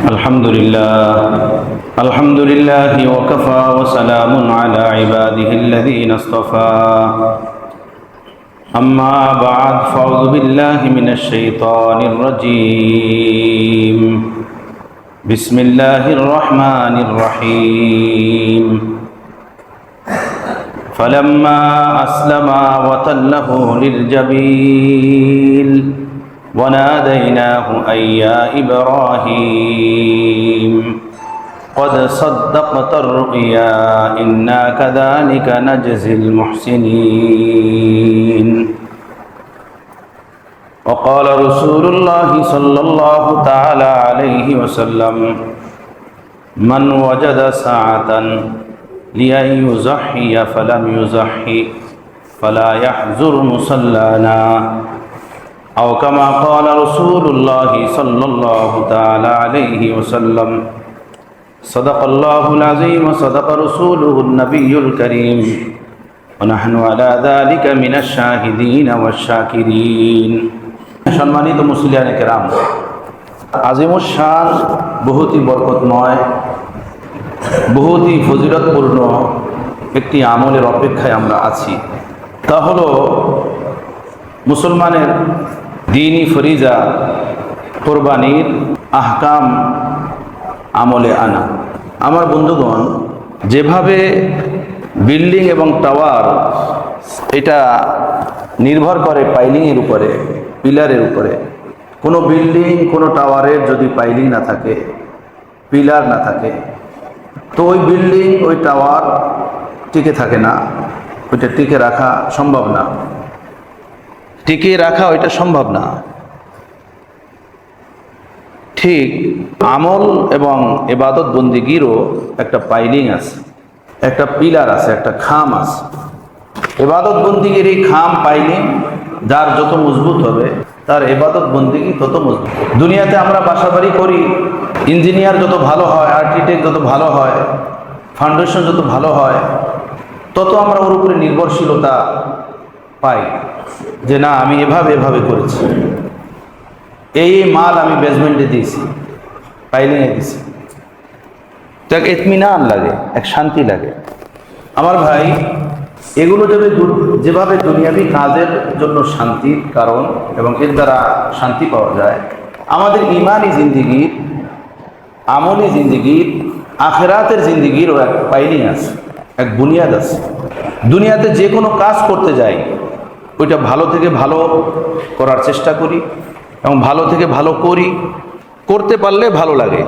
الحمد لله وكفى وسلام على عباده الذين اصطفى أما بعد فأعوذ بالله من الشيطان الرجيم بسم الله الرحمن الرحيم فلما أسلما وتله للجبين وناديناه أن يا إبراهيم قد صدقت الرؤيا إنا كذلك نجزي المحسنين وقال رسول الله صلى الله تعالى عليه وسلم من وجد ساعة لأن يضحي فلم يضحي فلا يحزر مصلانا أو كما قال رسول الله صلى الله تعالى عليه وسلم صدق الله العظيم وصدق رسوله النبي الكريم ونحن على ذلك من الشاهدين والشاكرين সম্মানিত মুসলিয়ানে কেরাম, আজিমুশ শান বহুতই বরকতময়, বহুতই ফজিলতপূর্ণ একটি আমলের অপেক্ষায় আমরা আছি। তা হলো মুসলমানের দ্বীনি ফরিজা কোরবানির আহকাম আমলে আনা। আমার বন্ধুগণ, যেভাবে বিল্ডিং এবং টাওয়ার এটা নির্ভর করে পাইলিংয়ের উপরে, পিলারের উপরে। কোনো বিল্ডিং, কোনো টাওয়ারের যদি পাইলিং না থাকে, পিলার না থাকে, তো ওই বিল্ডিং, ওই টাওয়ার টিকে থাকে না, ওইটা টিকে রাখা সম্ভব না, টিকিয়ে রাখা ওইটা সম্ভব না। ঠিক আমল এবং ইবাদত বন্দিগিরও একটা পাইলিং আছে, একটা পিলার আছে, একটা খাম আছে। ইবাদত বন্দিগির এই খাম পাইলিং যার যত মজবুত হবে, তার ইবাদত বন্দিগি তত মজবুত। দুনিয়াতে আমরা বাসাবাড়ি করি, ইঞ্জিনিয়ার যত ভালো হয়, আর্কিটেক্ট যত ভালো হয়, ফাউন্ডেশন যত ভালো হয়, তত আমরা ওর উপরে নির্ভরশীলতা পাই যে না, আমি এভাবে করেছি, এই মাল আমি বেসমেন্টে দিয়েছি, পাইলিংয়ে দিয়েছি, তো এক ইতমিনান লাগে, এক শান্তি লাগে। আমার ভাই, এগুলো যেভাবে দুনিয়াবি কাজের জন্য শান্তির কারণ এবং এর দ্বারা শান্তি পাওয়া যায়, আমাদের ইমানি জিন্দিগির, আমলি জিন্দিগির, আখেরাতের জিন্দিগিরও এক পাইলিং আছে, এক বুনিয়াদ আছে। দুনিয়াতে যে কোনো কাজ করতে যাই, ওইটা ভালো থেকে ভালো করার চেষ্টা করি এবং ভালো থেকে ভালো করি। করতে পারলে ভালো লাগে,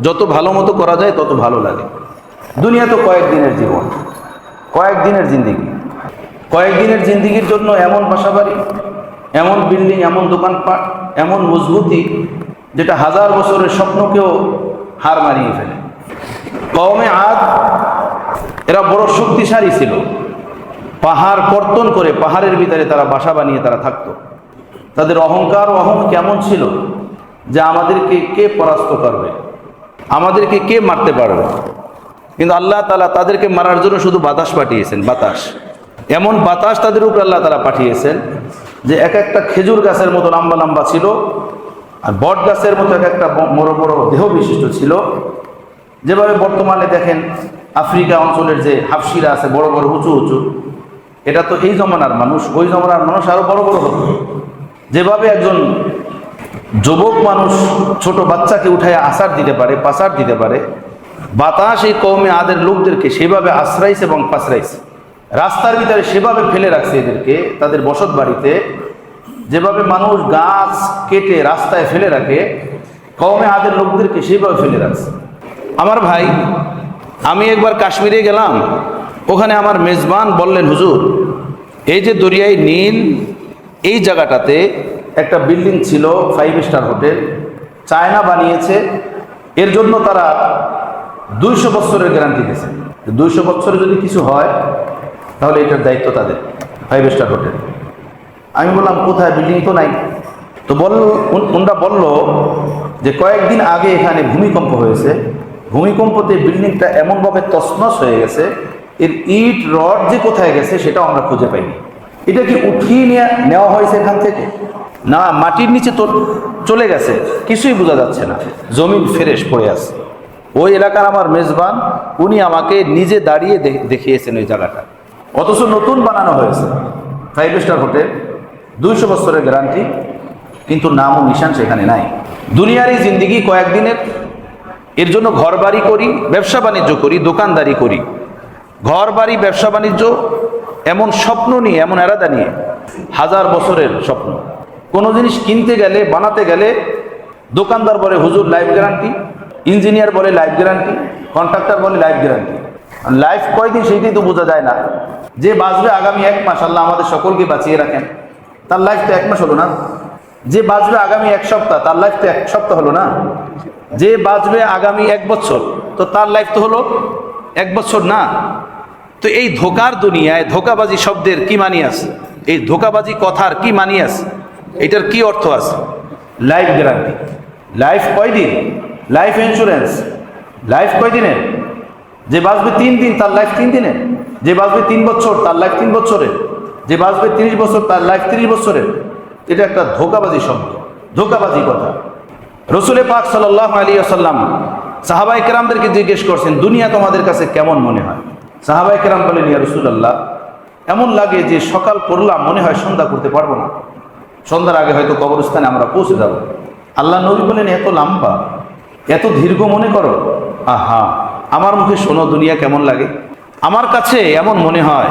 যত ভালো মতো করা যায় তত ভালো লাগে। দুনিয়া তো কয়েকদিনের জীবন, কয়েকদিনের জিন্দিগি। কয়েকদিনের জিন্দিগির জন্য এমন বাসাবাড়ি, এমন বিল্ডিং, এমন দোকানপাট, এমন মজবুতি, যেটা 1000 বছরের স্বপ্নকেও হার মানিয়ে ফেলে। কওমে আদ এরা বড় শক্তিশালী ছিল। পাহাড় কর্তন করে পাহাড়ের ভিতরে তারা বাসা বানিয়ে তারা থাকতো। তাদের অহংকার ও অহং কেমন ছিল যে আমাদেরকে কে পরাস্ত করবে, আমাদেরকে কে মারতে পারবে। কিন্তু আল্লাহ তাআলা তাদেরকে মারার জন্য শুধু বাতাস পাঠিয়েছেন। বাতাস, এমন বাতাস তাদের উপর আল্লাহ তাআলা পাঠিয়েছেন যে এক একটা খেজুর গাছের মতো লম্বা লম্বা ছিল, আর বট গাছের মতো এক একটা বড় বড় দেহ বিশিষ্ট ছিল। যেভাবে বর্তমানে দেখেন আফ্রিকা অঞ্চলের যে হাফসিরা আছে, বড় বড় উঁচু উঁচু, এটা তো এই জমানার মানুষ। ওই জমানার মানুষ আরো বড় বড় হতো। যেভাবে একজন যুবক মানুষ ছোট বাচ্চাকে উঠায় আসার দিতে পারে, পাসার দিতে পারে, বাতাস এই কওমে আদের লোকদেরকে সেভাবে আশ্রাইছে এবং পাসরাইছে। রাস্তার ভিতরে সেভাবে ফেলে রাখছে এদেরকে, তাদের বসত বাড়িতে যেভাবে মানুষ গাছ কেটে রাস্তায় ফেলে রাখে, কওমে আদের লোকদেরকে সেভাবে ফেলে রাখছে। আমার ভাই, আমি একবার কাশ্মীরে গেলাম। ওখানে আমার মেজবান বললেন, হুজুর, এই যে দরিয়ায় নীল, এই জায়গাটাতে একটা বিল্ডিং ছিল, 5 স্টার হোটেল, চায়না বানিয়েছে। এর জন্য তারা 200 বছরের গ্যারান্টি দিয়েছে। 200 বছরে যদি কিছু হয় তাহলে এটার দায়িত্ব তাদের, 5 স্টার হোটেল। আমি বললাম, কোথায়? বিল্ডিং তো নাই। তো ওনারা বলল যে কয়েকদিন আগে এখানে ভূমিকম্প হয়েছে, ভূমিকম্পতে বিল্ডিংটা এমনভাবে তছনছ হয়ে গেছে, এর ইট রড যে কোথায় গেছে সেটাও আমরা খুঁজে পাইনি। এটা কি উঠিয়ে নেওয়া হয়েছে এখান থেকে? না মাটির নিচে তো চলে গেছে, কিছুই বোঝা যাচ্ছে না, জমিন ফ্রেশ পড়ে আছে। ওই এলাকার আমার মেজবান, উনি আমাকে নিজে দাঁড়িয়ে দেখিয়েছেন ওই জায়গাটা, অথচ নতুন বানানো হয়েছে 5 স্টার হোটেল, 200 বছরের গ্যারান্টি, কিন্তু নাম ও নিশান সেখানে নাই। দুনিয়ার এই জিন্দিগি কয়েকদিনের, এর জন্য ঘর বাড়ি করি, ব্যবসা বাণিজ্য করি, দোকানদারি করি। ঘর বাড়ি ব্যবসা বাণিজ্য এমন স্বপ্ন নিয়ে, এমন এরাদা নিয়ে, 1000 বছরের স্বপ্ন। কোনো জিনিস কিনতে গেলে, বানাতে গেলে দোকানদার বলে হুজুর লাইফ গ্যারান্টি, ইঞ্জিনিয়ার বলে লাইফ গ্যারান্টি, কন্ট্রাক্টর বলে লাইফ গ্যারান্টি। লাইফ কয়দিন সেইটাই তো বোঝা যায় না। যে বাঁচবে আগামী 1 মাস, আল্লাহ আমাদের সকলকে বাঁচিয়ে রাখেন, তার লাইফ তো 1 মাস হলো না। যে বাঁচবে আগামী 1 সপ্তাহ, তার লাইফ তো 1 সপ্তাহ হলো না। যে বাঁচবে আগামী 1 বছর, তো তার লাইফ তো হলো 1 বছর না। তো এই ধোকার দুনিয়ায় ধোকাবাজি শব্দের কি মানি আছে? এই ধোকাবাজি কথার কি মানি আছে? এটার কি অর্থ আছে? Life guarantee. লাইফ কয়দিন? Life insurance. লাইফ কয়দিনের? যে বাঁচবে 3 দিন, তার লাইফ 3 দিনের। যে বাঁচবে 3 বছর, তার লাইফ 3 বছরের। যে বাঁচবে 30 বছর, তার লাইফ 30 বছরের। এটা একটা ধোকাবাজি শব্দ, ধোকাবাজি কথা। রসুল পাক সাল্লাল্লাহু আলাইহি ওয়াসাল্লাম সাহাবায়ে কেরামদেরকে জিজ্ঞেস করছেন, দুনিয়া তোমাদের কাছে কেমন মনে হয়? সাহাবায়ে কেরাম বলেন, ইয়া রাসূলুল্লাহ, এমন লাগে যে সকাল করলাম, মনে হয় সন্ধ্যা করতে পারবো না, সন্ধ্যার আগে হয়তো কবরস্থানে আমরা পৌঁছে যাব। আল্লাহ নবী বলেন, এত লম্বা, এত দীর্ঘ মনে করো? আহা, আমার মুখে শোনো দুনিয়া কেমন লাগে। আমার কাছে এমন মনে হয়,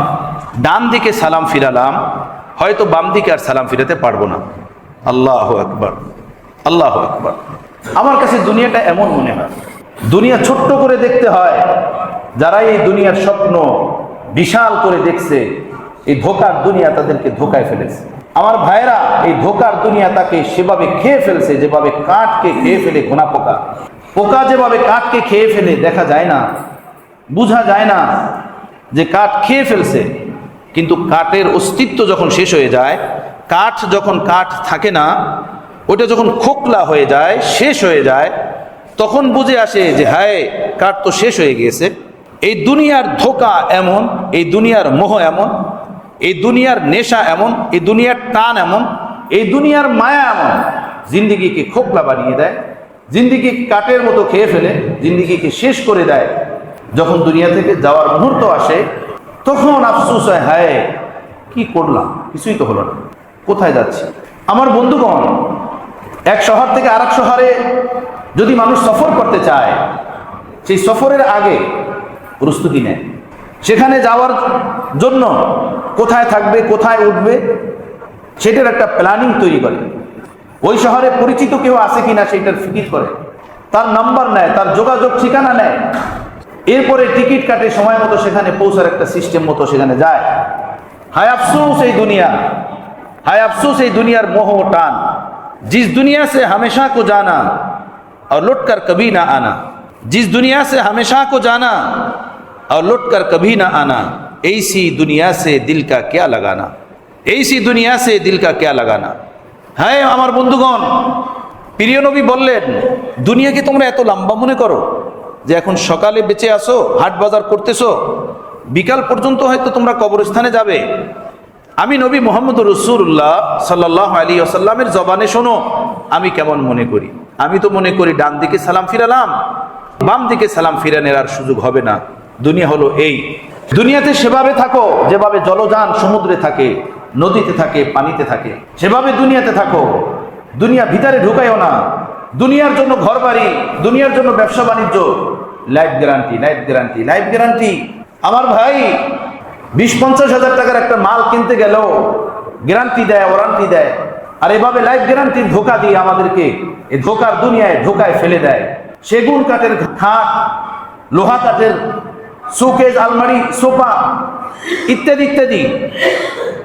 ডান দিকে সালাম ফিরালাম, হয়তো বাম দিকে আর সালাম ফিরাতে পারবো না। আল্লাহু আকবার, আল্লাহু আকবার। আমার কাছে দুনিয়াটা এমন মনে হয়। দুনিয়া ছোট্ট করে দেখতে হয়। যারা এই দুনিয়ার স্বপ্ন বিশাল করে দেখছে, এই ধোকার দুনিয়া তাদেরকে ধোকায় ফেলেছে। আমার ভাইরা, এই ধোকার দুনিয়া তাকে সেভাবে খেয়ে ফেলছে, যেভাবে কাঠকে খেয়ে ফেলে ঘোনা পোকা। পোকা যেভাবে কাঠকে খেয়ে ফেলে, দেখা যায় না, বোঝা যায় না যে কাঠ খেয়ে ফেলছে। কিন্তু কাঠের অস্তিত্ব যখন শেষ হয়ে যায়, কাঠ যখন কাঠ থাকে না, ওটা যখন খোকলা হয়ে যায়, শেষ হয়ে যায়, তখন বুঝে আসে যে হায়, কাঠ তো শেষ হয়ে গিয়েছে। এই দুনিয়ার ধোকা এমন, এই দুনিয়ার মোহ এমন, এই দুনিয়ার নেশা এমন, এই দুনিয়ার টান এমন, এই দুনিয়ার মায়া এমন, জিন্দিগিকে খোকলা বানিয়ে দেয়, জিন্দিগি কাঠের মতো খেয়ে ফেলে, জিন্দিগিকে শেষ করে দেয়। যখন দুনিয়া থেকে যাওয়ার মুহূর্ত আসে, তখন আফসোস হয়, হায় কি করলাম, কিছুই তো হলো না, কোথায় যাচ্ছি। আমার বন্ধুগণ, এক শহর থেকে আরেক শহরে যদি মানুষ সফর করতে চায়, সেই সফরের আগে প্রস্তুতি নেয়। সেখানে যাওয়ার জন্য কোথায় থাকবে, কোথায় উঠবে, সেটার একটা প্ল্যানিং তৈরি করে। ওই শহরে পরিচিত কেউ আছে কিনা সেটার ফিকির করে, তার নাম্বার নেয়, তার যোগাযোগ ঠিকানা নেয়, এরপরে টিকিট কাটে, সময় মতো সেখানে পৌঁছার একটা সিস্টেম মতো সেখানে যায়। হায় আফসোস এই দুনিয়া, हाय अफसोस है दुनियार मोह टान, जिस दुनिया से हमेशा को जाना और लौट कर कभी ना आना, जिस दुनिया से हमेशा को जाना और लौट कर कभी ना आना, ऐसी दुनिया से दिल का क्या लगाना, ऐसी दुनिया से दिल का क्या लगाना। হ্যাঁ আমার বন্ধুগণ, প্রিয় নবী বললেন, দুনিয়াকে তোমরা এত লম্বা মনে করো যে এখন সকালে বেঁচে আসো, হাট বাজার করতেছো, বিকাল পর্যন্ত হয়তো তোমরা কবরস্থানে যাবে। আমি নবী মুহাম্মদ রাসূলুল্লাহ সাল্লাল্লাহু আলাইহি ওয়াসাল্লামের জবানে শোনো আমি কেমন মনে করি। আমি তো মনে করি ডান দিকে সালাম ফিরালাম, বাম দিকে সালাম ফিরানোর আর সুযোগ হবে না। দুনিয়া হলো এই, দুনিয়াতে সেভাবে থাকো যেভাবে জলযান সমুদ্রে থাকে, নদীতে থাকে, পানিতে থাকে, সেভাবে দুনিয়াতে থাকো। দুনিয়া ভিতরে ঢুকাইও না। দুনিয়ার জন্য ঘর বাড়ি, দুনিয়ার জন্য ব্যবসা বাণিজ্য, life guarantee, life guarantee, life guarantee. আমার ভাই 20-50 হাজার টাকার একটা মাল কিনতে গেলেও গ্যারান্টি দেয়, ওয়ারান্টি দেয়। আর এভাবে লাইফ গ্যারান্টির ধোকা দিয়ে আমাদেরকে এই ধোকার দুনিয়ায় ধোকায় ফেলে দেয়। সেগুন কাঠের খাট, লোহা কাঠের শোকেস, আলমারি, সোফা ইত্যাদি ইত্যাদি।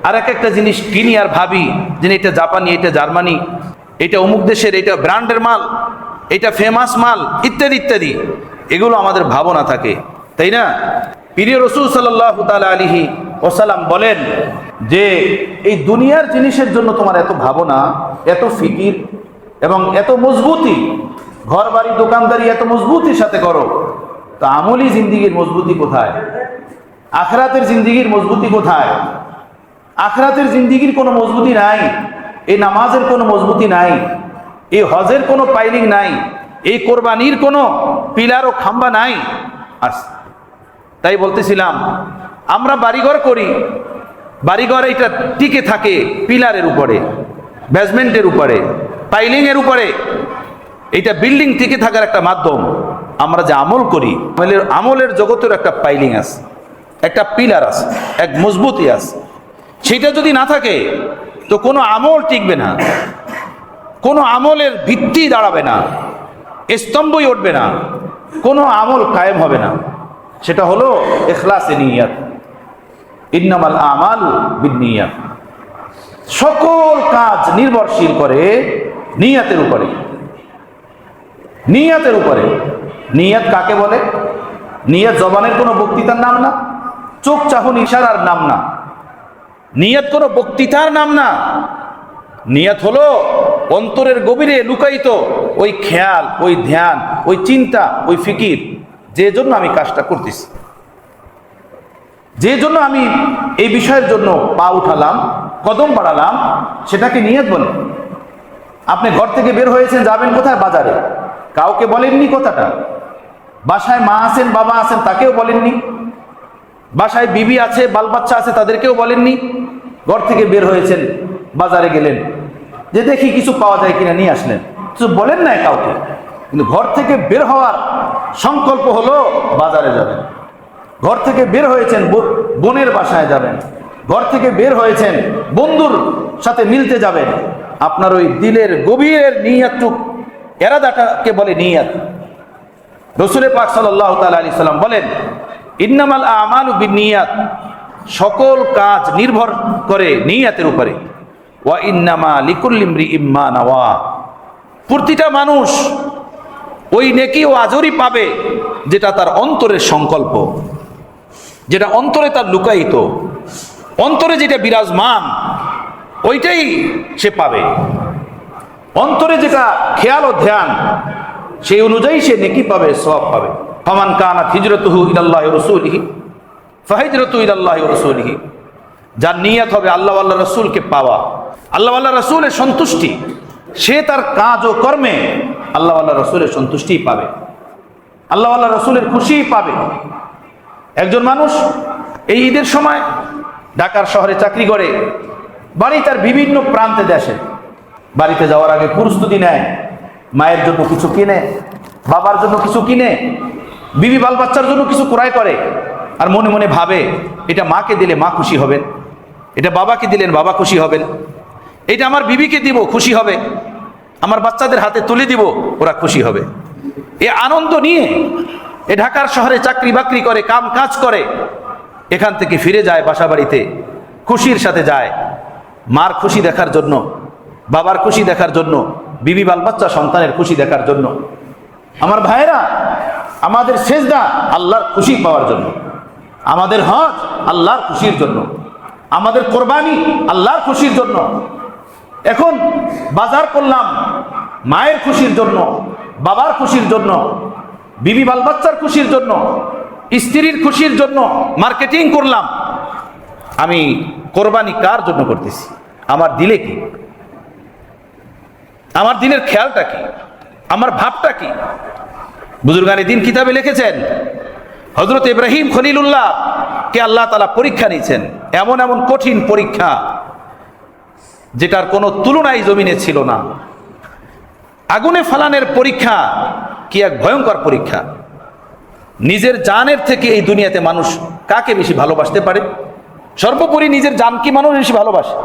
আর একটা জিনিস কিনি আর ভাবি যে এটা জাপানি, এটা জার্মানি, এটা অমুক দেশের, এটা ব্র্যান্ডের মাল, এটা ফেমাস মাল ইত্যাদি ইত্যাদি। এগুলো আমাদের ভাবনা থাকে, তাই না? প্রিয় রাসূল সাল্লাল্লাহু তাআলা আলাইহি ওয়াসাল্লাম বলেন যে এই দুনিয়ার জিনিসের জন্য তোমার এত ভাবনা, এত ফিকির এবং এত মজবুতি, ঘর বাড়ি দোকানদারি এত মজবুতির সাথে করো, তো আমলি জিন্দিগির মজবুতি কোথায়? আখিরাতের জিন্দিগির মজবুতি কোথায়? আখিরাতের জিন্দিগির কোনো মজবুতি নাই। এই নামাজের কোনো মজবুতি নাই, এই হজের কোনো পাইলিং নাই, এই কোরবানির কোনো পিলার ও খাম্বা নাই। তাই বলতেছিলাম, আমরা বাড়িঘর করি, বাড়িঘর এটা টিকে থাকে পিলারের উপরে, বেসমেন্টের উপরে, পাইলিং এর উপরে। এটা বিল্ডিং টিকে থাকার একটা মাধ্যম। আমরা যে আমল করি, আমলের জগতের একটা পাইলিং আছে, একটা পিলার আছে, এক মজবুতি আছে। সেটা যদি না থাকে তো কোনো আমল টিকবে না, কোনো আমলের ভিত্তি দাঁড়াবে না, স্তম্ভই উঠবে না, কোনো আমল কায়েম হবে না। সেটা হলো ইখলাসে নিয়ত। ইন্নামাল আমালু বিন্নিয়াত। সকল কাজ নির্ভরশীল করে নিয়তের উপরে। নিয়তের উপরে। নিয়ত কাকে বলে? নিয়ত জবানের কোনো বক্তৃতার নাম না, চোখ চাহনি ইশারার নাম না, নিয়ত কোনো বক্তৃতার নাম না। নিয়ত হলো অন্তরের গভীরে লুকায়িত ওই খেয়াল, ওই ধ্যান, ওই চিন্তা, ওই ফিকির, যে জন্য আমি কাজটা করতেছি, যে জন্য আমি এই বিষয়ের জন্য পা উঠালাম, কদম বাড়ালাম, সেটাকে নিয়ত বলে। আপনি ঘর থেকে বের হয়েছেন, যাবেন কোথায়? বাজারে। কাউকে বলেননি কথাটা। বাসায় মা আছেন, বাবা আছেন, তাকেও বলেননি। বাসায় বিবি আছে, বাল বাচ্চা আছে, তাদেরকেও বলেননি। ঘর থেকে বের হয়েছেন, বাজারে গেলেন, যে দেখি কিছু পাওয়া যায় কিনা, নিয়ে আসলেন, কিছু বলেন নাই কাউকে। কিন্তু ঘর থেকে বের হওয়ার সংকল্প হলো বাজারে যাবেন। ঘর থেকে বের হয়েছেন, বোনের বাসায় যাবেন। ঘর থেকে বের হয়েছেন, বন্ধুর সাথে মিলতে যাবেন। আপনার ওই দিলের গভীরের নিয়তটুক, এরাদাটাকে বলে নিয়ত। রাসূল পাক সাল্লাল্লাহু তাআলা আলাইহি সাল্লাম বলেন, ইন্নামাল আমালু বিন্নিয়াত। সকল কাজ নির্ভর করে নিয়তের উপরে। ওয়া ইন্নামা লিকুল্লি ইমরিইম মা নাওয়া। প্রতিটা মানুষ ওই নেকি ও আজরই পাবে যেটা তার অন্তরের সংকল্প, যেটা অন্তরে তার লুকায়িত, অন্তরে যেটা বিরাজমান, ওইটাই সে পাবে। অন্তরে যেটা খেয়াল ও ধ্যান, সেই অনুযায়ী সে নেকি পাবে, সওয়াব পাবে। ফামান কানাত হিজরাতুহু ইলাল্লাহি ওয়া রাসূলিহি ফাহিজরাতু ইলাল্লাহি ওয়া রাসূলিহি। যার নিয়ত হবে আল্লাহ আল্লাহ রাসূলকে পাওয়া, আল্লাহ আল্লাহ রাসূলের সন্তুষ্টি, সে তার কাজ ও কর্মে আল্লাহ আল্লাহ রাসূলের সন্তুষ্টি পাবে, আল্লাহ আল্লাহ রাসূলের খুশি পাবে। একজন মানুষ এই ঈদের সময় ঢাকার শহরে চাকরি করে, বাড়ি তার বিভিন্ন প্রান্তে দেশে। বাড়িতে যাওয়ার আগে প্রস্তুতি নেয়, মায়ের জন্য কিছু কিনে, বাবার জন্য কিছু কিনে, বিবি বাল বাচ্চার জন্য কিছু ক্রয় করে। আর মনে মনে ভাবে, এটা মাকে দিলে মা খুশি হবেন, এটা বাবাকে দিলেন বাবা খুশি হবেন, এটা আমার বিবিকে দিব খুশি হবে, আমার বাচ্চাদের হাতে তুলে দিব ওরা খুশি হবে। এ আনন্দ নিয়ে এ ঢাকার শহরে চাকরি বাকরি করে, কাম কাজ করে, এখান থেকে ফিরে যায় বাসা বাড়িতে, খুশির সাথে যায়, মার খুশি দেখার জন্য, বাবার খুশি দেখার জন্য, বিবি বাল বাচ্চা সন্তানের খুশি দেখার জন্য। আমার ভাইয়েরা, আমাদের সেজদা আল্লাহর খুশি পাওয়ার জন্য, আমাদের হজ আল্লাহর খুশির জন্য, আমাদের কোরবানি আল্লাহর খুশির জন্য। এখন বাজার করলাম মায়ের খুশির জন্য, বাবার খুশির জন্য, বিবি বাল বাচ্চার খুশির জন্য, স্ত্রীর খুশির জন্য মার্কেটিং করলাম। আমি কোরবানি কার জন্য করতেছি? আমার দিলে কি? আমার দিনের খেয়ালটা কি? আমার ভাবটা কি? বুজুর্গানে দিন কিতাবে লিখেছেন, হযরত ইব্রাহিম খলিলুল্লাহ কে আল্লাহ তাআলা পরীক্ষা নিয়েছেন, এমন এমন কঠিন পরীক্ষা যেটার কোনো তুলনাই জমিনে ছিল না। আগুনে ফালানের পরীক্ষা কি এক ভয়ঙ্কর পরীক্ষা। নিজের জানের থেকে এই দুনিয়াতে মানুষ কাকে বেশি ভালোবাসতে পারে? সর্বোপরি নিজের জানকে মানুষ বেশি ভালোবাসে।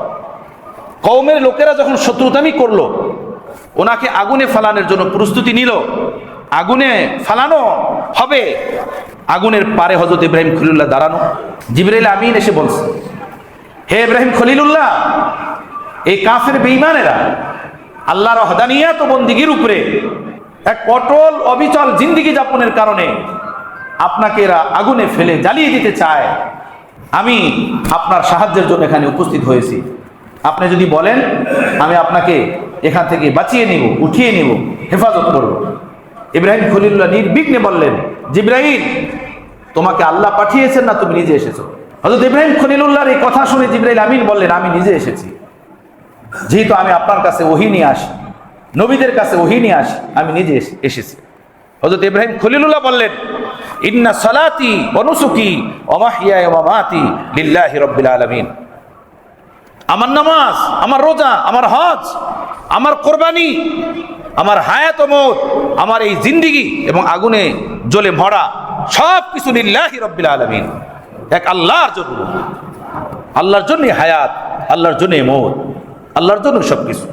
কওমের লোকেরা যখন শত্রুতামি করলো, ওনাকে আগুনে ফালানোর জন্য প্রস্তুতি নিল, আগুনে ফালানো হবে, আগুনের পারে হযরত ইব্রাহিম খলিলুল্লাহ দাঁড়ানো। জিবরাইল আমিন এসে বলছে, হে ইব্রাহিম খলিলুল্লাহ, এই কাফের বেঈমানেরা আল্লাহর ওয়াহদানিয়াত ও বন্দেগীর উপরে এক অটল অবিচল জিন্দেগি যাপনের কারণে আপনাকে এরা আগুনে ফেলে জ্বালিয়ে দিতে চায়। আমি আপনার সাহায্যের জন্য এখানে উপস্থিত হয়েছি। আপনি যদি বলেন আমি আপনাকে এখান থেকে বাঁচিয়ে নিব, উঠিয়ে নিব, হেফাজত করব। ইব্রাহিম খলিলুল্লাহ নির্বিঘ্নে বললেন, জিবরাইল, তোমাকে আল্লাহ পাঠিয়েছেন না তুমি নিজে এসেছো? হযরত ইব্রাহিম খলিলুল্লাহর এই কথা শুনে জিবরাইল আমিন বললেন, আমি নিজে এসেছি। যেহেতু আমি আপনার কাছে ওহী নিয়ে আসি, নবীদের কাছে ওহী নিয়ে আসি, আমি নিজে এসেছি। হযরত ইব্রাহিম খলিলুল্লাহ বললেন, ইন্না সালাতি ওয়া নুসুকি ওয়া মাহইয়ায়া ওয়া মামাতি লিল্লাহি রাব্বিল আলামিন। আমার নামাজ, আমার রোজা, আমার হজ, আমার কোরবানি, আমার হায়াত ও মওত, আমার এই জিন্দেগি এবং আগুনে জ্বলে মরা সব কিছু লিল্লাহি রাব্বিল আলামিন, এক আল্লাহর জন্য। আল্লাহর জন্যই হায়াত, আল্লাহর জন্যই মওত, আল্লাহর জন্য সবকিছু।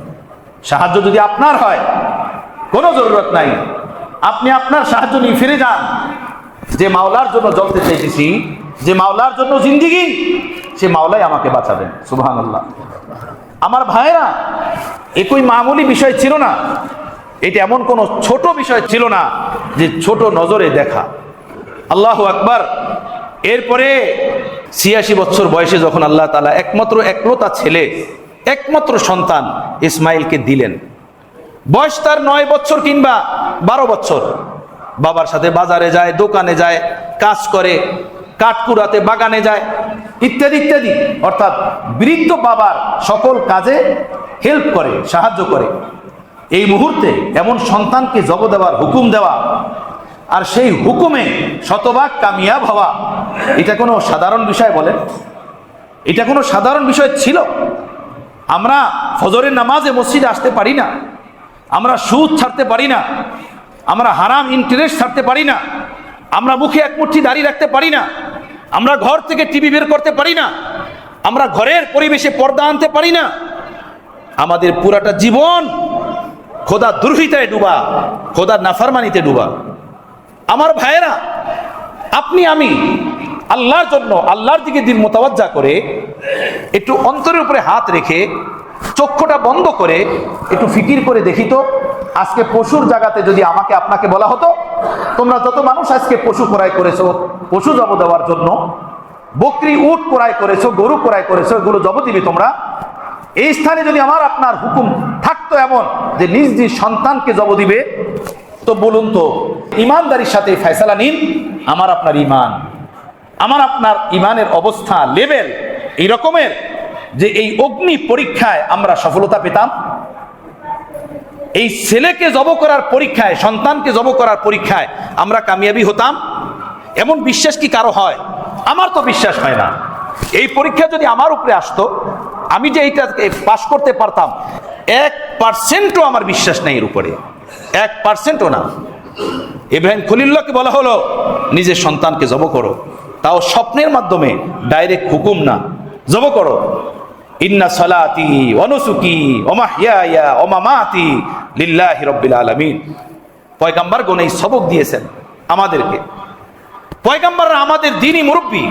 সাহায্য যদি আপনার হয়, কোনো জরুরত নাই, আপনি আপনার সাহায্য নিয়ে ফিরে যান। যে মাওলার জন্য জ্বলতে চাইতেছি, যে মাওলার জন্য জিন্দেগি, সে মাওলাই আমাকে বাঁচাবেন। সুবহানাল্লাহ। আমার ভাইরা, একই মামুলি বিষয় ছিল না, এটা এমন কোনো ছোট বিষয় ছিল না যে ছোট নজরে দেখা। আল্লাহু আকবার। এরপরে ৮৬ বছর বয়সে যখন আল্লাহ তাআলা একমাত্র ছেলে, একমাত্র সন্তান ইসমাইলকে দিলেন, বয়স তার ৯ বছর কিংবা ১২ বছর, বাবার সাথে বাজারে যায়, দোকানে যায়, কাজ করে, কাঠকুড়াতে বাগানে যায়, ইত্যাদি ইত্যাদি। অর্থাৎ বৃদ্ধ বাবার সকল কাজে হেল্প করে, সাহায্য করে। এই মুহূর্তে এমন সন্তানকে জব দেওয়ার হুকুম দেওয়া, আর সেই হুকুমে শতভাগ কামিয়াব হওয়া, এটা কোনো সাধারণ বিষয় বলেন? এটা কোনো সাধারণ বিষয় ছিল? আমরা ফজরের নামাজে মসজিদে আসতে পারি না, আমরা সুদ ছাড়তে পারি না, আমরা হারাম ইন্টারেস্ট ছাড়তে পারি না, আমরা মুখে এক মুঠি দাড়ি রাখতে পারি না, আমরা ঘর থেকে টিভি বের করতে পারি না, আমরা ঘরের পরিবেশে পর্দা আনতে পারি না। আমাদের পুরাটা জীবন খোদা দুর্হিতায় ডুবা, খোদার নাফরমানিতে ডুবা। আমার ভাইয়েরা, আপনি আমি আল্লাহর জন্য আল্লাহর দিকে দিল মোতাওয়াজ্জা করে, একটু অন্তরের উপরে হাত রেখে, চক্ষুটা বন্ধ করে একটু ফিকির করে দেখি তো, আজকে পশুর জায়গাতে যদি আমাকে আপনাকে বলা হতো, তোমরা যত মানুষ আজকে পশু ক্রয় করেছো পশু জব দেওয়ার জন্য, বকরি উট ক্রয় করেছো, গরু ক্রয় করেছো, এগুলো জব দিবে তোমরা, এই স্থানে যদি আমার আপনার হুকুম থাকতো এমন যে নিজ নিজ সন্তানকে জব দিবে, তো বলুন তো, ইমানদারির সাথে ফয়সালা নিন। আমার আপনার ইমান, আমার আপনার ইমানের অবস্থা লেভেল এই রকমের যে এই অগ্নি পরীক্ষায় আমরা সফলতা পেতাম। এই ছেলেকে জব করার পরীক্ষায়, সন্তানকে জব করার পরীক্ষায় আমরা কামিয়াবি হতাম, এমন বিশ্বাস কি কারো হয়? আমার তো বিশ্বাস হয় না। এই পরীক্ষা যদি আমার উপরে আসতো, আমি যে এইটাকে পাশ করতে পারতাম, 1%ও আমার বিশ্বাস নেই এর উপরে, 1%ও না। ইব্রাহিম খলিলুল্লাহকে বলা হলো নিজের সন্তানকে জব করো, তাও স্বপ্নের মাধ্যমে, ডাইরেক্ট হুকুম না, জব করো। ইন্না সালাতি ওয়া নুসুকি ওয়া মাহইয়ায়া ওয়া মামাতি লিল্লাহি রাব্বিল আলামিন। পয়গম্বরগণ এই সবক দিয়েছেন আমাদেরকে। পয়গম্বররা আমাদের দ্বীনি মুরব্বী,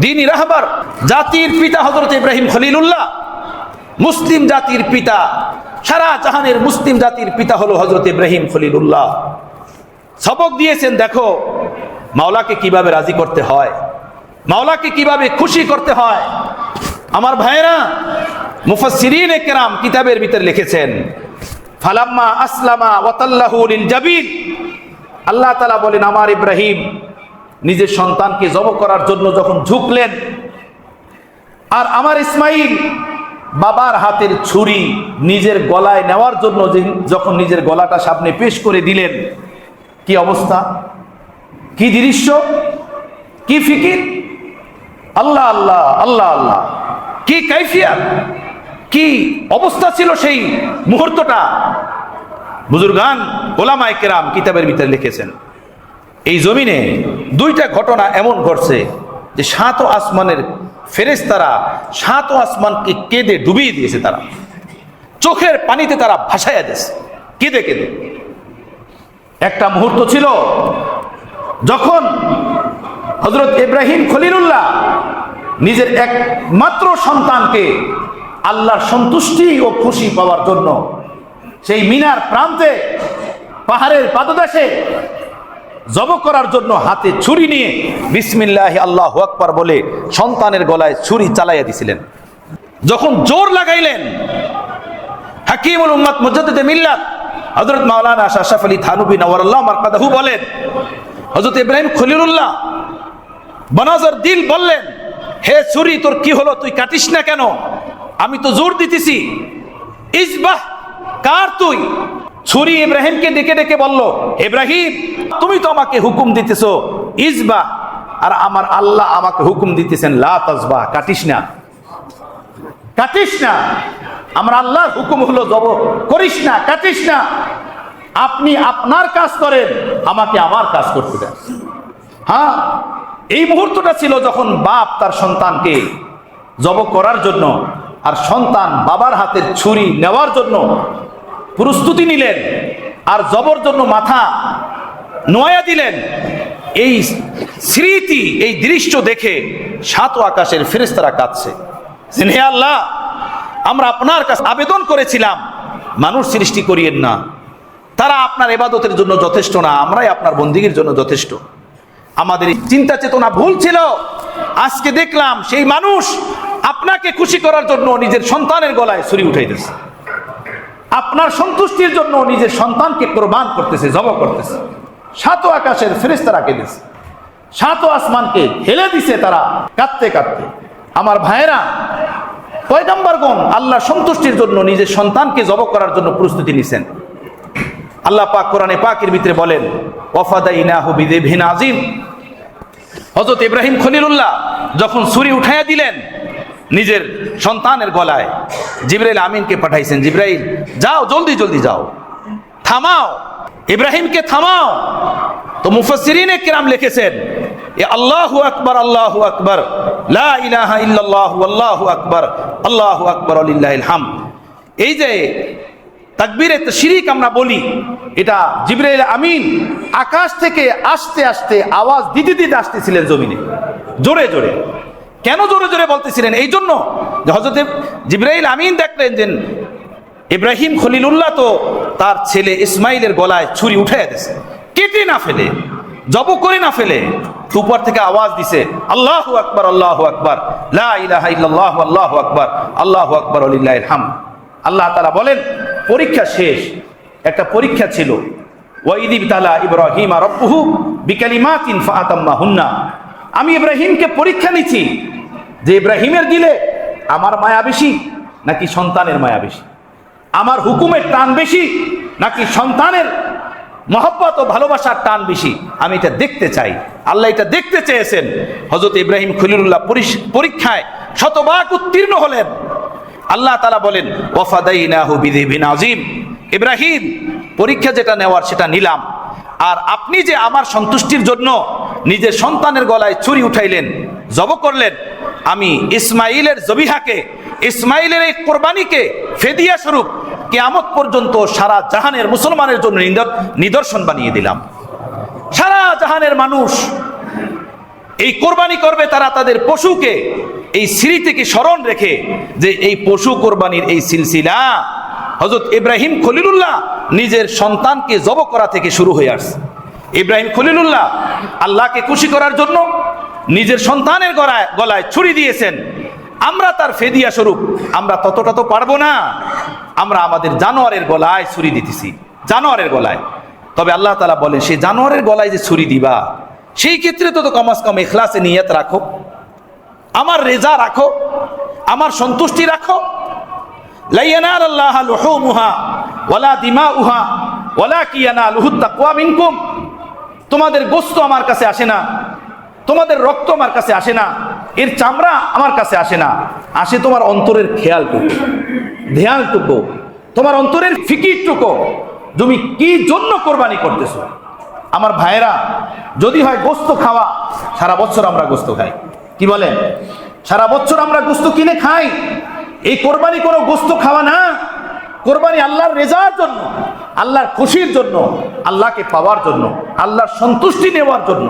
দ্বীনি রাহবার। জাতির পিতা হযরত ইব্রাহিম খলিলুল্লাহ, মুসলিম জাতির পিতা, সারা জাহানের মুসলিম জাতির পিতা হলো হযরত ইব্রাহিম খলিলুল্লাহ। সবক দিয়েছেন, দেখো মাওলাকে কিভাবে রাজি করতে হয়, মাওলাকে কিভাবে খুশি করতে হয়। আমার ভাইয়েরা, মুফাসসিরিনে কেরাম কিতাবের ভিতরে লিখেছেন, ফালাম্মা আসলামা ওয়া তাল্লাহু লিল জাবিন, আল্লাহ তাআলা বলেন আমার ইব্রাহিম নিজের সন্তানকে জব করার জন্য যখন ঝুঁকলেন, আর আমার ইসমাইল বাবার হাতের ছুরি নিজের গলায় নেওয়ার জন্য যখন নিজের গলাটা সামনে পেশ করে দিলেন, কি অবস্থা, কি দৃশ্য, কি ফিকির! আল্লাহ আল্লাহ আল্লাহ আল্লাহ, কি কাইফিয়াত, কি অবস্থা ছিল সেই মুহূর্তটা। বুজুর্গান ওলামায়ে কেরাম কিতাবের ভিতরে লিখেছেন, এই জমিনে দুইটা ঘটনা এমন ঘটছে যে ৭ আসমানের ফেরেশতারা ৭ আসমানকে কেঁদে ডুবিয়ে দিয়েছে, তারা চোখের পানিতে তারা ভাসাইয়া দিয়েছে কেঁদে কেঁদে। একটা মুহূর্ত ছিল যখন হযরত ইব্রাহিম খলিলুল্লাহ নিজের একমাত্র সন্তানকে আল্লাহর সন্তুষ্টি ও খুশি পাওয়ার জন্য সেই মিনার প্রান্তে, পাহাড়ের পাদদেশে জব করার জন্য হাতে ছুরি নিয়ে বিসমিল্লাহ আল্লাহু আকবার বলে সন্তানের গলায় ছুরি চালাইয়া দিছিলেন। যখন জোর লাগাইলেন, হাকিমুল উম্মাত মুজাদ্দিদে মিল্লাত হযরত মাওলানা শাহ আশরাফ আলী থানভী নওয়ারাল্লাহু মারকাদাহু বলেন, হযরত ইব্রাহিম খলিলুল্লাহ বনাজর দিল বললেন, হে ছুরি তোর কি হলো, তুই কাটিস না কেন? আমি তো জোর দিতেছি, ইসবাহ, কার তুই? ছুরি ইব্রাহিমকে ডেকে ডেকে বলল, ইব্রাহিম তুমি তো আমাকে হুকুম দিতেছো ইসবাহ, আর আমার আল্লাহ আমাকে হুকুম দিতেছেন লা তাসবাহ, কাটিস না, কাটিস না। আমার আল্লাহর হুকুম হলো জব করিস না, কাটিস না। আপনি আপনার কাজ করেন, আমাকে আমার কাজ করতে দেন। হ্যাঁ, এই মুহূর্তটা ছিল যখন বাপ তার সন্তানকে জব করার জন্য আর সন্তান বাবার হাতের ছুরি নেওয়ার জন্য প্রস্তুতি নিলেন আর জবর জন্য মাথা নোয়া দিলেন। এই স্মৃতি, এই দৃশ্য দেখে সাত আকাশের ফেরেশতারা কাঁদছে। হে আল্লাহ, আমরা আপনার কাছে আবেদন করেছিলাম মানুষ সৃষ্টি করিয়েন না, তারা আপনার ইবাদতের জন্য যথেষ্ট না, আমরাই আপনার বন্দিগির জন্য যথেষ্ট। আমাদের চিন্তা চেতনা ভুল ছিল। আজকে দেখলাম সেই মানুষ আপনাকে খুশি করার জন্য নিজের সন্তানের গলায় ছুরি উঠাইতেছে, আপনার সন্তুষ্টির জন্য নিজের সন্তানকে কোরবান করতেছে, জব করতেছে। সাত আকাশের ফেরেশতারা কেঁদেছে, সাত আসমানকে হেলে দিছে তারা কাঁদতে কাঁদতে। আমার ভাইয়েরা, পয়গম্বরগণ আল্লাহ সন্তুষ্টির জন্য নিজের সন্তানকে জব করার জন্য প্রস্তুতি নিছেন। আল্লাহ পাক কোরআনে পাকের ভিতরে বলেন, ওয়াফাদাইনাহু বিযিবহিন আযীম। হযরত ইব্রাহিম খলিলুল্লাহ যখন ছুরি উঠাইয়া দিলেন নিজের সন্তানের গলায়, জিবরাইল আমিনকে পাঠাইছেন, জিবরাইল যাও, জলদি জলদি যাও, থামাও, ইব্রাহিমকে থামাও। তো মুফাসসিরিনে কিরাম লিখেছেন, এ আল্লাহু আকবার, আল্লাহু আকবার, লা ইলাহা ইল্লাল্লাহু আল্লাহু আকবার, আল্লাহু আকবার লিল্লাহিল হামদ। এই যে তাকবীরে তাশরিক আমরা বলি, এটা জিবরাইল আমিন আকাশ থেকে আস্তে আস্তে আওয়াজ দিতে দিতে আসতেছিলেন জমিনে, জোরে জোরে। কেন জোরে জোরে বলতেছিলেন? এই জন্য যে হযরত জিবরাইল আমিন দেখলেন যে ইব্রাহিম খলিলুল্লাহ তো তার ছেলে ইসমাইলের গলায় ছুরি উঠাইয়া দিয়েছে, কেটে না ফেলে, জব করে না ফেলে। উপর থেকে আওয়াজ দিছে, আল্লাহু আকবার, আল্লাহু আকবার, লা ইলাহা ইল্লাল্লাহু আল্লাহু আকবার, আল্লাহু আকবার লিল্লাহিল হামদ। আল্লাহ তাআলা বলেন, পরীক্ষা শেষ। একটা পরীক্ষা ছিল, ওয়াইদ ইবতালা ইব্রাহিমা রাব্বুহু বিকালিমাতিন ফাআতাম্মাহুন্না। আমি ইব্রাহিমকে পরীক্ষা নিচ্ছি যে ইব্রাহিমের দিলে আমার মায়া বেশি নাকি সন্তানের মায়া বেশি, আমার হুকুমের টান বেশি নাকি সন্তানের মহব্বত ও ভালোবাসার টান বেশি। আমি এটা দেখতে চাই। আল্লাহ এটা দেখতে চেয়েছেন। হযরত ইব্রাহিম খলিলুল্লাহ পরীক্ষায় শতভাগ উত্তীর্ণ হলেন। আল্লাহ তাআলা বলেন, ওয়াফাদাইনাহু বিযিবহিন আযীম। ইব্রাহিম, পরীক্ষা যেটা নেওয়ার সেটা নিলাম, আর আপনি যে আমার সন্তুষ্টির জন্য নিজের সন্তানের গলায় ছুরি উঠাইলেন, জব করলেন, আমি ইসমাইলের জবিহাকে, ইসমাইলের এই কোরবানিকে ফেদিয়া স্বরূপ কিয়ামত পর্যন্ত সারা জাহানের মুসলমানের জন্য নিদর্শন বানিয়ে দিলাম। সারা জাহানের মানুষ এই কোরবানি করবে, তারা তাদের পশুকে এই স্মৃতিকে স্মরণ রেখে যে এই পশু কোরবানির এই সিলসিলা হযরত ইব্রাহিম খলিলুল্লাহ নিজের সন্তানকে জব করা থেকে শুরু হয়ে আসছে। ইব্রাহিম খলিলুল্লাহ আল্লাহকে খুশি করার জন্য নিজের সন্তানের গলায় ছুরি দিয়েছেন। আমরা তার ফেদিয়া স্বরূপ, আমরা ততটা তো পারবো না, আমরা আমাদের জানোয়ারের গলায় ছুরি দিতেছি, জানোয়ারের গলায়। তবে আল্লাহ তাআলা বলেন, সেই জানোয়ারের গলায় যে ছুরি দিবা, সেই ক্ষেত্রে তো কমাস কম ইখলাসে নিয়ত রাখো, আমার রেজা রাখো, আমার সন্তুষ্টি রাখো। লা ইয়ানালাল্লাহু লুহুমুহা ওয়ালা দিমাউহা ওয়ালাকিন ইয়ানালুহুত তাকওয়া মিনকুম। তোমাদের গোশত আমার কাছে আসে না, তোমাদের রক্ত আমার কাছে আসে না, এর চামড়া আমার কাছে আসে না, আসে তোমার অন্তরের খেয়ালটুকু, ধ্যানটুকু, তোমার অন্তরের ফিকিরটুকু, তুমি কি জন্য কোরবানি করতেছো। আমার ভাইয়েরা, যদি হয় গোশত খাওয়া, সারা বছর আমরা গোশত খাই, কি বলেন? সারা বছর আমরা গোশত কিনে খাই। এই কোরবানি কোনো গোশত খাওয়া না, কোরবানি আল্লাহর রেজার জন্য, আল্লাহর খুশির জন্য, আল্লাহকে পাওয়ার জন্য, আল্লাহর সন্তুষ্টি নেওয়ার জন্য।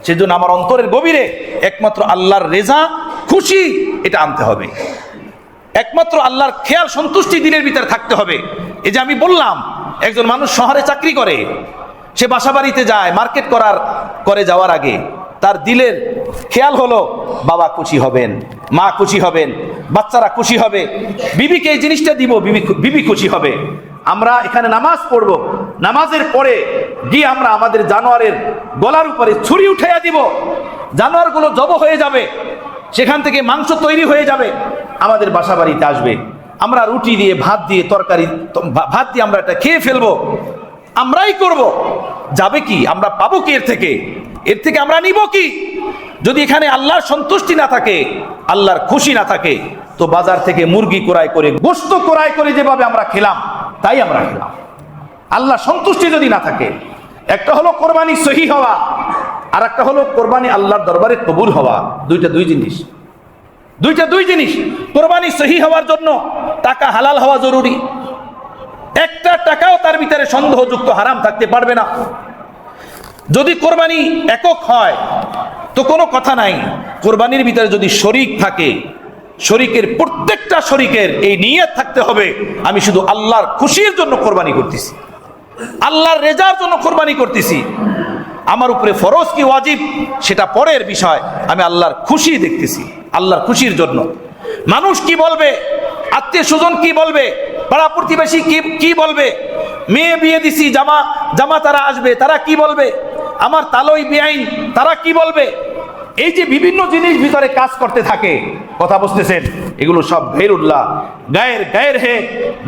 সেজন্য আমার অন্তরের গভীরে একমাত্র আল্লাহর রেজা, খুশি, এটা আনতে হবে। একমাত্র আল্লাহর খেয়াল, সন্তুষ্টি দিলের ভিতরে থাকতে হবে। এই যে আমি বললাম, একজন মানুষ শহরে চাকরি করে, সে বাসা বাড়িতে যায়, মার্কেট করে যাওয়ার আগে তার দিলের খেয়াল হলো বাবা খুশি হবেন, মা খুশি হবেন, বাচ্চারা খুশি হবে, বিবিকে এই জিনিসটা দিব, বিবি খুশি হবে। আমরা এখানে নামাজ পড়বো, নামাজের পরে গিয়ে আমরা আমাদের জানোয়ারের গলার উপরে ছুরি উঠাইয়া দিব, জানোয়ারগুলো জব হয়ে যাবে, সেখান থেকে মাংস তৈরি হয়ে যাবে, আমাদের বাসা বাড়িতে আসবে, আমরা রুটি দিয়ে ভাত দিয়ে তরকারি ভাত দিয়ে আমরা এটা খেয়ে ফেলবো, আমরাই করব, যাবে কি? আমরা পাবো কি এর থেকে? এর থেকে আমরা নিব কি? যদি এখানে আল্লাহর সন্তুষ্টি না থাকে, আল্লাহর খুশি না থাকে, তো বাজার থেকে মুরগি ক্রয় করে, গোশত ক্রয় করে যেভাবে আমরা খেলাম তাই আমরা খেলাম। আল্লাহ সন্তুষ্টি যদি না থাকে, একটা হলো কোরবানি সহি হওয়া, আর একটা হলো কোরবানি আল্লাহর দরবারে কবুল হওয়া। দুই জিনিস। কোরবানি সহি হওয়ার জন্য টাকা হালাল হওয়া জরুরি। একটা টাকাও তার ভিতরে সন্দেহযুক্ত হারাম থাকতে পারবে না। যদি কোরবানি একক হয় তো কোনো কথা নাই। কোরবানির ভিতরে যদি শরিক থাকে, শরিকের প্রত্যেকটা শরিকের এই নিয়ত থাকতে হবে, আমি শুধু আল্লাহর খুশির জন্য কোরবানি করতেছি, আল্লাহর রেজার জন্য কোরবানি করতেছি। আমার উপরে ফরজ কি ওয়াজিব সেটা পরের বিষয়, আমি আল্লাহর খুশি দেখতেছি, আল্লাহর খুশির জন্য। মানুষ কি বলবে, আত্মীয় স্বজন কি বলবে, পাড়া প্রতিবেশী কি বলবে, মেয়ে বিয়ে দিছি জামা তারা আসবে, তারা কি বলবে, আমার তালই বেআইন তারা কি বলবে, এই যে বিভিন্ন জিনিস ভিতরে কাজ করতে থাকে, কথা বুঝতেছেন? এগুলো সব গায়রুল্লাহ। গায়ের হে,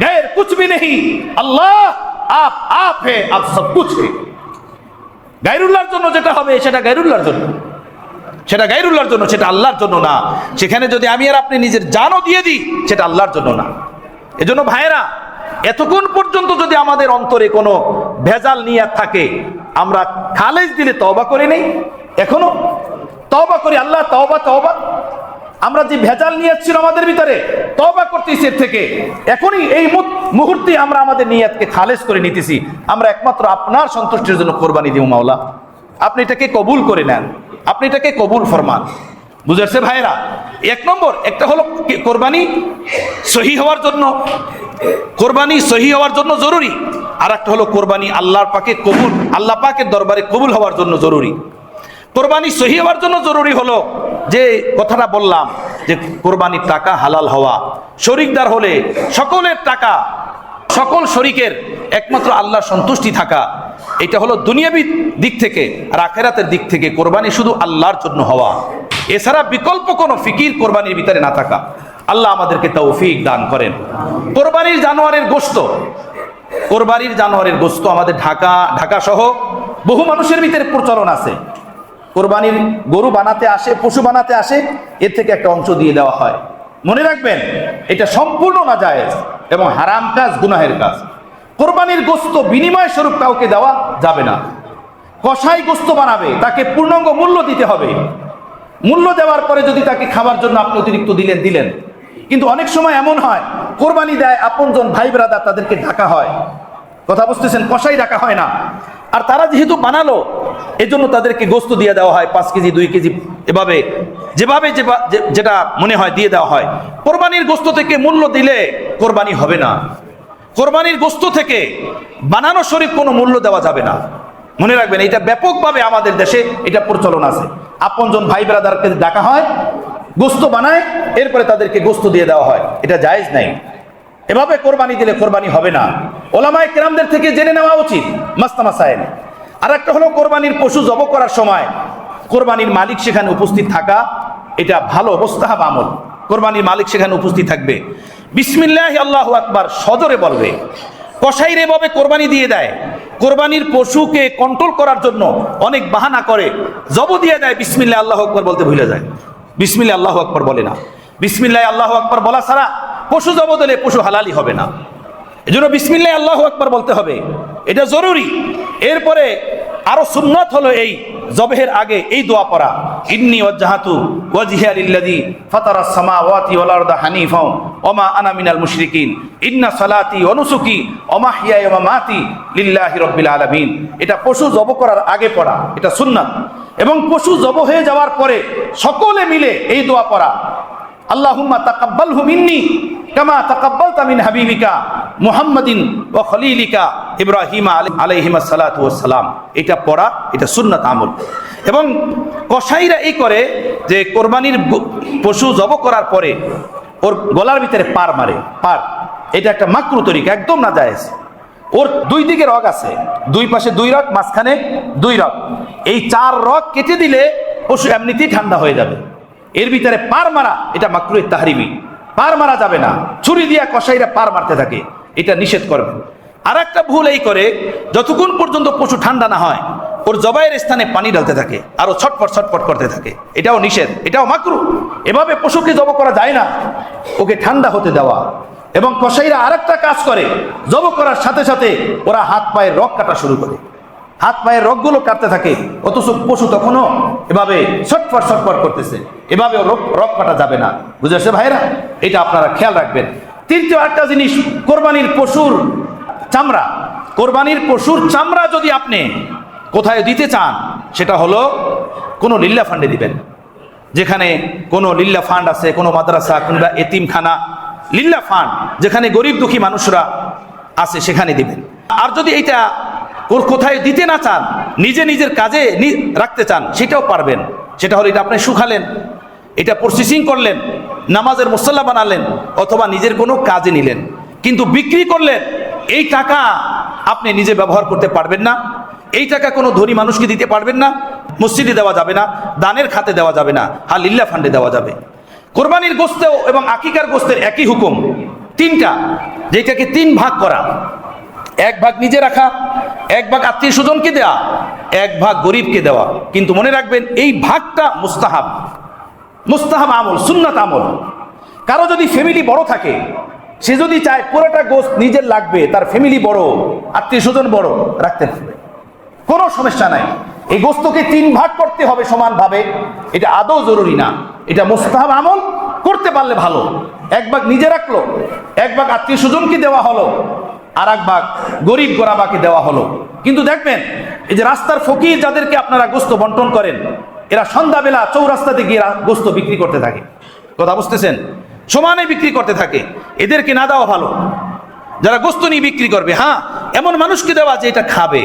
গায়ের কুছ ভি নেহি, আল্লাহ आप है, आप सब कुछ है। গায়রুল্লাহর জন্য যেটা হবে সেটা গায়রুল্লাহর জন্য, সেটা গায়রুল্লাহর জন্য, সেটা আল্লাহর জন্য না। সেখানে যদি আমি আর আপনি নিজের জানও দিয়ে দিই, সেটা আল্লাহর জন্য না। এজন্য ভাইয়েরা, এতক্ষণ পর্যন্ত যদি আমাদের অন্তরে কোনো ভেজাল নিয়াত থাকে, আমরা খালেজ দিলে তওবা করে নেই, এখনো তওবা করি, আল্লাহ তওবা। আমরা যে ভেজাল নিয়াত ছিল আমাদের ভিতরে, তওবা করতেছি এর থেকে। এখনই এই মুহূর্তে আমরা আমাদের নিয়াতকে খালেজ করে নিতেছি, আমরা একমাত্র আপনার সন্তুষ্টির জন্য কোরবানি দিব মাওলা। আপনি এটাকে কবুল করে নেন, আপনি এটাকে কবুল ফরমান। বুঝেছে ভাইরা? এক নম্বর, একটা হলো কোরবানি সহি হওয়ার জন্য, কোরবানি সহি হওয়ার জন্য জরুরি। আর একটা হলো কোরবানি আল্লাহর পাকে কবুল, আল্লাহ পাকের দরবারে কবুল হওয়ার জন্য জরুরি। কোরবানি সহি হওয়ার জন্য জরুরি হলো যে কথাটা বললাম, যে কোরবানির টাকা হালাল হওয়া, শরিকদার হলে সকলের টাকা, সকল শরিকের একমাত্র আল্লাহর সন্তুষ্টি থাকা। এটা হলো দুনিয়াবি দিক থেকে। আর আখিরাতের দিক থেকে কোরবানি শুধু আল্লাহর জন্য হওয়া, এছাড়া বিকল্প কোনো ফিকির কোরবানির ভিতরে না থাকা। আল্লাহ আমাদেরকে তৌফিক দান করেন। কোরবানির জানোয়ারের গোশত আমাদের ঢাকা সহ বহু মানুষের ভিতরে প্রচলন আছে। কোরবানির গরু বানাতে আসে, পশু বানাতে আসে, এর থেকে একটা অংশ দিয়ে দেওয়া হয়। মনে রাখবেন, এটা সম্পূর্ণ নাজায়েজ এবং হারাম কাজ, গুনাহের কাজ। কোরবানির গোশত বিনিময় স্বরূপ কাউকে দেওয়া যাবে না। কসাই গোশত বানাবে, তাকে পূর্ণাঙ্গ মূল্য দিতে হবে। মূল্য দেওয়ার পরে যদি তাকে খাবার জন্য আপনি অতিরিক্ত দিলেন। কিন্তু অনেক সময় এমন হয়, কোরবানি দেয় আপনজন ভাই ব্রাদার, তাদেরকে ডাকা হয়, কথা বুঝতেছেন? কসাই ডাকা হয় না। আর তারা যেহেতু বানালো, এজন্য তাদেরকে গোশত দিয়ে দেওয়া হয়, 5 কেজি 2 কেজি, এভাবে যেটা মনে হয় দিয়ে দেওয়া হয়। কোরবানির গোশত থেকে মূল্য দিলে কোরবানি হবে না। কোরবানির গোশত থেকে বানানো শরীফ কোনো মূল্য দেওয়া যাবে না। মনে রাখবেন, এটা ব্যাপকভাবে আমাদের দেশে এটা প্রচলন আছে। আপনজন ভাই ব্রাদারকে ডাকা হয়, গোশত বানায়, এরপরে তাদেরকে গোশত দিয়ে দেওয়া হয়। এটা জায়েজ নাই। এভাবে কোরবানি দিলে কোরবানি হবে না। ওলামায়ে কেরামদের থেকে জেনে নেওয়া উচিত মাসলা মাসায়েল। আর একটা হলো কোরবানির পশু জবাই করার সময় কোরবানির মালিক সেখানে উপস্থিত থাকা, এটা ভালো মুস্তাহাব আমল। কোরবানির মালিক সেখানে উপস্থিত থাকবে, বিসমিল্লাহ আল্লাহু আকবার সজোরে বলবে। কসাইর এভাবে কোরবানি দিয়ে দেয়, কোরবানির পশুকে কন্ট্রোল করার জন্য অনেক বাহানা করে, জব দিয়ে দেয়, বিসমিল্লাহ আল্লাহু আকবার বলতে ভুলে যায়, বিসমিল্লাহ আল্লাহু আকবার বলে না। বিসমিল্লাহ আল্লাহু আকবার বলা ছাড়া পশু জব দিলে পশু হালালি হবে না। এজন্য বিসমিল্লাহ আল্লাহু আকবার বলতে হবে, এটা জরুরি। এরপরে আরো সুন্নাত হলো এই জবেহের আগে এই দোয়া পড়া, ইন্নী ওয়াজহাতু ওয়াজহিয়া লিল্লাযী ফাতারাস সামাওয়াতি ওয়াল আরদা হানিফা ওয়া মা আনা মিনাল মুশরিকিন ইন্না সালাতি ওয়া নুসুকি ওয়া মাহইয়ায়া ওয়া মামাতি লিল্লাহি রাব্বিল আলামিন। এটা পশু জব করার আগে পড়া, এটা সুন্নাত। এবং পশু জব হয়ে যাওয়ার পরে সকলে মিলে এই দোয়া পড়া, আল্লাহুম্মা তাকাব্বালহু মিন্নি কামা তাকাব্বালতা মিন হাবিবিকা মুহাম্মাদিন ওয়া খলিলিকা ইব্রাহিম আলাইহিস সালাতু ওয়াস সালাম। এটা পড়া, এটা সুন্নাত আমল। এবং কসাইরা এই করে যে কোরবানির পশু জব করার পরে ওর গলার ভিতরে পার মারে, পার। এটা একটা মাকরু তরিকা, একদম না জায়েজ। ওর 2 দিকে রগ আছে, 2 পাশে 2 রগ, মাঝখানে 2 রগ। এই 4 রগ কেটে দিলে পশু এমনিতেই ঠান্ডা হয়ে যাবে। এর ভিতরে পার মারা এটা মাকরুহে তাহরিমি, পার মারা যাবে না, ছুরি দিয়া কসাইরা পার মারতে থাকে, এটা নিষেধ করবেন। আর একটা ভুল এই করে, যতক্ষণ পর্যন্ত পশু ঠান্ডা না হয় ওর জবাইয়ের স্থানে পানি ঢালতে থাকে, আরো ছটফট ছটফট করতে থাকে, এটাও নিষেধ, এটাও মাকরু। এভাবে পশুকে জব করা যায় না, ওকে ঠান্ডা হতে দেওয়া। এবং কসাইরা আরেকটা কাজ করে, জব করার সাথে সাথে ওরা হাত পায়ের রগ কাটা শুরু করে, হাত পায়ের রগগুলো কাটতে থাকে, অথচ পশু তখনও এভাবে ছটফট ছটফট করতেছে, এভাবে রগ কাটা যাবে না। বুঝে আসছে ভাইরা? এটা আপনারা খেয়াল রাখবেন। তৃতীয় একটা জিনিস, কোরবানির পশুর চামড়া। কোরবানির পশুর চামড়া যদি আপনি কোথায় দিতে চান, সেটা হলো কোনো লিল্লা ফান্ডে দিবেন। যেখানে কোনো লিল্লা ফান্ড আছে, কোনো মাদ্রাসা কিংবা এতিমখানা, লিল্লা ফান্ড যেখানে গরিব দুঃখী মানুষরা আছে সেখানে দিবেন। আর যদি এইটা কোথায় দিতে না চান, নিজের কাজে রাখতে চান, সেটাও পারবেন। সেটা হলো এটা আপনি শুকালেন, এটা প্রসেসিং করলেন, নামাজের মুসাল্লা বানালেন, অথবা নিজের কোনো কাজে নিলেন। কিন্তু বিক্রি করলেন, এই টাকা আপনি নিজে ব্যবহার করতে পারবেন না, এই টাকা কোনো ধনী মানুষকে দিতে পারবেন না, মসজিদে দেওয়া যাবে না, দানের খাতে দেওয়া যাবে না, লিল্লা ফান্ডে দেওয়া যাবে। কোরবানির গোস্তেও এবং আকিকার গোস্তের একই হুকুম, তিনটা, যেটাকে তিন ভাগ করা। এক ভাগ নিজে রাখা, এক ভাগ আত্মীয় স্বজনকে দেওয়া, এক ভাগ গরিবকে দেওয়া। কিন্তু মনে রাখবেন, এই ভাগটা মুস্তাহাব, মুস্তাহাব আমল, সুন্নাত আমল। কারো যদি ফ্যামিলি বড় থাকে, সে যদি চায় পুরোটা গোস্ত নিজের লাগবে, তার ফ্যামিলি বড়, আত্মীয় স্বজন বড়, রাখতে পারবে, কোনো সমস্যা নাই। এই গোস্তকে তিন ভাগ করতে হবে সমানভাবে, এটা আদৌ জরুরি না, এটা মুস্তাহাব আমল, করতে পারলে ভালো। এক ভাগ নিজে রাখলো, এক ভাগ আত্মীয় স্বজনকে দেওয়া হলো, আর এক ভাগ গরিব গোরাবাকে দেওয়া হলো। কিন্তু দেখবেন, এই যে রাস্তার ফকির যাদেরকে আপনারা গোস্ত বন্টন করেন, এরা সন্ধ্যাবেলা চৌরাস্তাতে গিয়ে গোস্ত বিক্রি করতে থাকে, কথা বুঝতেছেন? সমানে বিক্রি করতে থাকে, এদেরকে না দেওয়া ভালো। যারা গোস্ত নিয়ে বিক্রি করবে, হ্যাঁ, এমন মানুষকে দেওয়া যে এটা খাবে,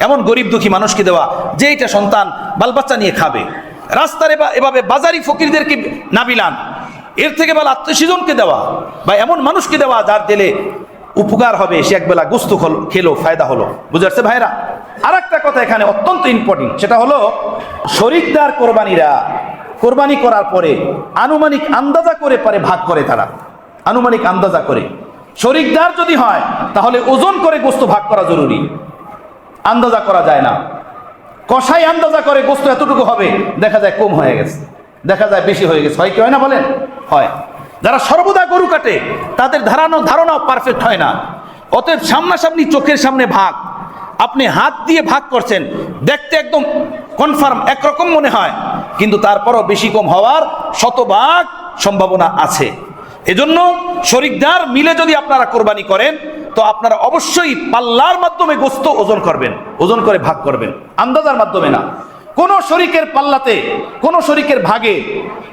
এমন গরিব দুঃখী মানুষকে দেওয়া যে এটা সন্তান বাল বাচ্চা নিয়ে খাবে। রাস্তার এভাবে বাজারি ফকিরদেরকে না বিলান, এর থেকে ভালো আত্মীয় স্বজনকে দেওয়া বা এমন মানুষকে দেওয়া যার দিলে উপকার হবে, সে একবেলা গোস্ত খেলো, ফায়দা হলো। বুঝতে পারছে ভাইরা? আর একটা কথা এখানে অত্যন্ত ইম্পর্টেন্ট, সেটা হলো শরিকদার কোরবানিরা কোরবানি করার পরে আনুমানিক আন্দাজা করে পারে ভাগ করে, তারা আনুমানিক আন্দাজা করে। শরিকদার যদি হয় তাহলে ওজন করে গোস্ত ভাগ করা জরুরি, আন্দাজা করা যায় না। কসাই আন্দাজা করে গোস্ত এতটুকু হবে, দেখা যায় কম হয়ে গেছে, দেখা যায় বেশি হয়ে গেছে, হয় কি হয় না বলেন? হয়। যারা সর্বদা গরু কাটে তাদের ধারণাও পারফেক্ট হয় না। অতএব সামনাসামনি চোখের সামনে ভাগ, আপনি হাত দিয়ে ভাগ করছেন, দেখতে একদম কনফার্ম একরকম মনে হয়, কিন্তু তারপরও বেশি কম হওয়ার শতভাগ সম্ভাবনা আছে। এজন্য শরিকদার মিলে যদি আপনারা কোরবানি করেন, তো আপনারা অবশ্যই পাল্লার মাধ্যমে গোস্ত ওজন করবেন, ওজন করে ভাগ করবেন, আন্দাজার মাধ্যমে না। কোন শরিকের পাল্লাতে, কোন শরিকের ভাগে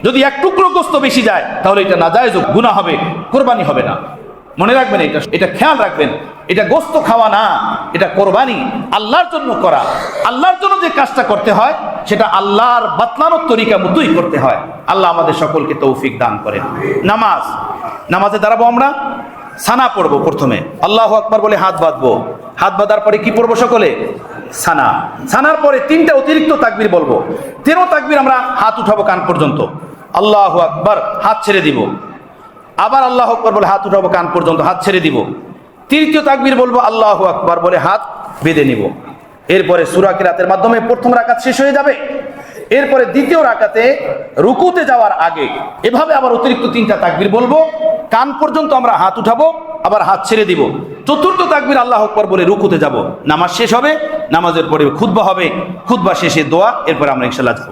যদি এক টুকরো গোস্ত বেশি যায়, তাহলে এটা নাজায়েজ, গুনাহ হবে, কোরবানি হবে না। মনে রাখবেন, এটা খেয়াল রাখবেন। এটা গোস্ত খাওয়া না, এটা কোরবানি, আল্লাহর জন্য করা। আল্লাহর জন্য যে কাজটা করতে হয়, সেটা আল্লাহর বাতলানোর তরিকা মতোই করতে হয়। আল্লাহ আমাদের সকলকে তৌফিক দান করেন। নামাজে দাঁড়াবো, আমরা সানা পড়বো। প্রথমে আল্লাহু আকবার বলে হাত বাঁধবো, হাত বাঁধার পরে কি পড়বো সকলে? সানা। সানার পরে তিনটা অতিরিক্ত তাকবীর বলবো। 13 তাকবীর আমরা হাত উঠাবো কান পর্যন্ত, আল্লাহু আকবার, হাত ছেড়ে দিব। আবার আল্লাহু আকবার বলে হাত উঠাবো কান পর্যন্ত, হাত ছেড়ে দিব। তৃতীয় তাকবীর বলবো, আল্লাহু আকবার বলে হাত বেঁধে নিব। এরপরে সূরা কিরাতের মাধ্যমে প্রথম রাকাত শেষ হয়ে যাবে। এরপরে দ্বিতীয় রাকাতে রুকুতে যাওয়ার আগে এভাবে আবার অতিরিক্ত 3টা তাকবীর বলবো, কান পর্যন্ত আমরা হাত উঠাবো, আবার হাত ছেড়ে দিব। চতুর্থ তাকবীর আল্লাহু আকবার বলে রুকুতে যাব। নামাজ শেষ হবে, নামাজের পরে খুতবা হবে, খুতবা শেষে দোয়া, এরপরে আমরা ইনশাআল্লাহ যাব।